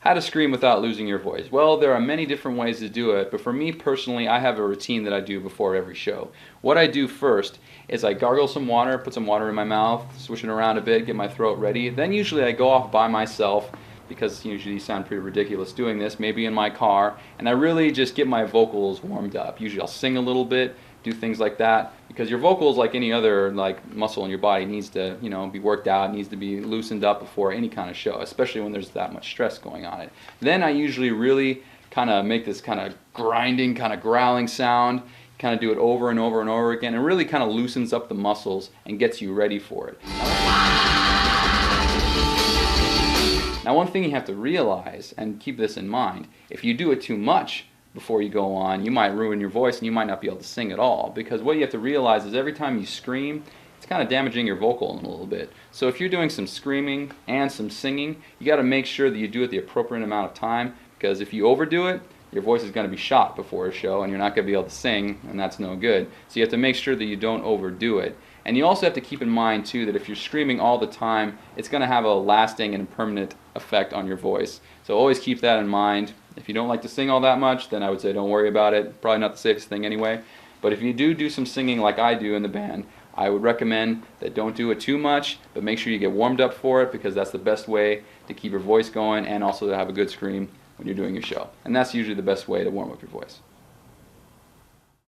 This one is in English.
How to scream without losing your voice. Well, there are many different ways to do it, but for me personally, I have a routine that I do before every show. What I do first is I gargle some water, put some water in my mouth, switch it around a bit, get my throat ready. Then usually I go off by myself, because usually you sound pretty ridiculous doing this, maybe in my car, and I really just get my vocals warmed up. Usually I'll sing a little bit, do things like that, because your vocals, like any other muscle in your body, needs to be worked out, needs to be loosened up before any kind of show, especially when there's that much stress going on it. Then I usually really kind of make this kind of grinding, kind of growling sound, kind of do it over and over and over again, and really kind of loosens up the muscles and gets you ready for it. Now, one thing you have to realize, and keep this in mind, if you do it too much before you go on, you might ruin your voice and you might not be able to sing at all, because what you have to realize is every time you scream, it's kind of damaging your vocal in a little bit. So if you're doing some screaming and some singing, you got to make sure that you do it the appropriate amount of time, because if you overdo it, your voice is going to be shot before a show and you're not going to be able to sing, and that's no good. So you have to make sure that you don't overdo it. And you also have to keep in mind too that if you're screaming all the time, it's going to have a lasting and permanent effect on your voice. So always keep that in mind. If you don't like to sing all that much, then I would say don't worry about it. Probably not the safest thing anyway. But if you do some singing like I do in the band, I would recommend that don't do it too much, but make sure you get warmed up for it, because that's the best way to keep your voice going and also to have a good scream when you're doing your show. And that's usually the best way to warm up your voice.